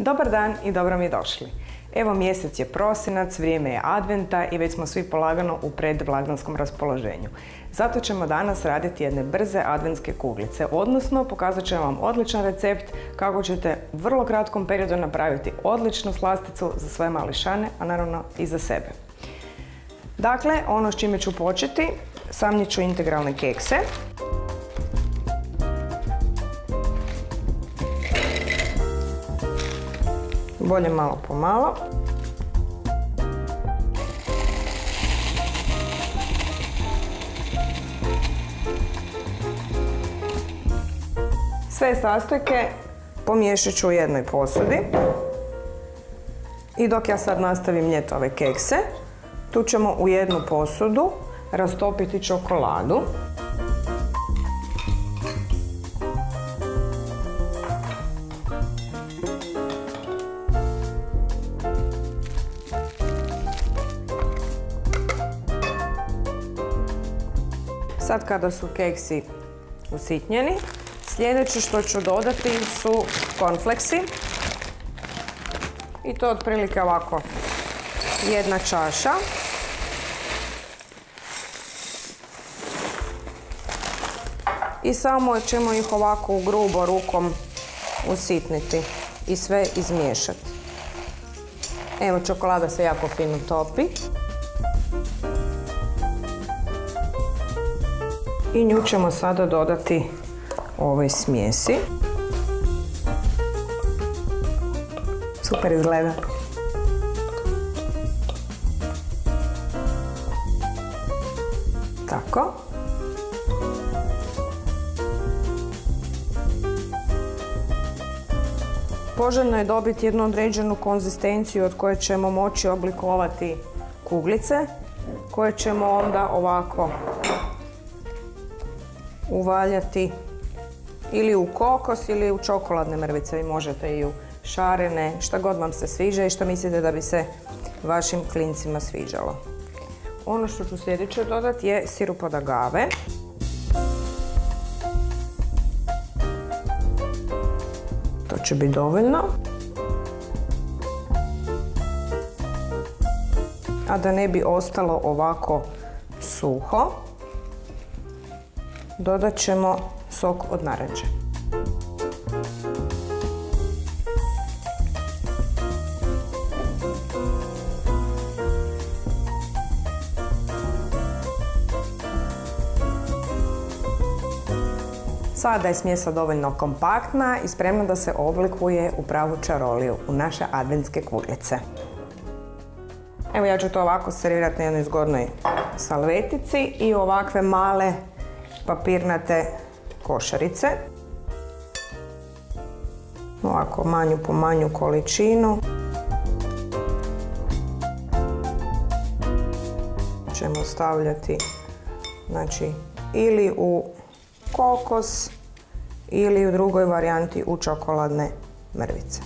Dobar dan i dobro mi došli. Evo, mjesec je prosinac, vrijeme je adventa i već smo svi polagano u predblagdanskom raspoloženju. Zato ćemo danas raditi jedne brze adventske kuglice, odnosno pokazat ćemo vam odličan recept kako ćete u vrlo kratkom periodu napraviti odličnu slasticu za svoje mališane, a naravno i za sebe. Dakle, ono s čime ću početi, samnit ću integralne kekse. Bolje malo po malo. Sve sastojke pomiješat ću u jednoj posudi. I dok ja sad nastavim mljeti ove kekse, tu ćemo u jednu posudu rastopiti čokoladu. Sad kada su keksi usitnjeni, sljedeće što ću dodati su cornflakesi. I to otprilike ovako jedna čaša. I samo ćemo ih ovako grubo rukom usitniti i sve izmiješati. Evo, čokolada se jako fino topi. I nju ćemo sada dodati ovoj smjesi. Super izgleda. Tako. Poželjno je dobiti jednu određenu konzistenciju od koje ćemo moći oblikovati kuglice, koje ćemo onda ovako uvaljati ili u kokos ili u čokoladne mrvice. Vi možete i u šarene, šta god vam se sviđa i što mislite da bi se vašim klincima sviđalo. Ono što ću sljedeće dodati je sirup od agave. To će biti dovoljno. A da ne bi ostalo ovako suho, dodat ćemo sok od naranče. Sada je smjesa dovoljno kompaktna i spremna da se oblikuje u pravu čaroliju, u naše adventske kuglice. Evo, ja ću to ovako servirati na jednoj zgodnoj salvetici i ovakve male papirnate košarice. Ovako manju po manju količinu. Ćemo stavljati, znači, ili u kokos ili u drugoj varijanti u čokoladne mrvice.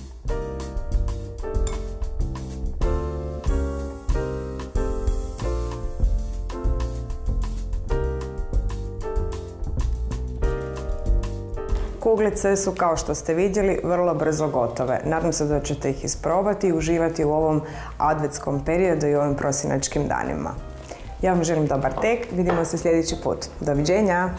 Kuglice su, kao što ste vidjeli, vrlo brzo gotove. Nadam se da ćete ih isprobati i uživati u ovom adventskom periodu i ovim prosinačkim danima. Ja vam želim dobar tek, vidimo se sljedeći put. Doviđenja!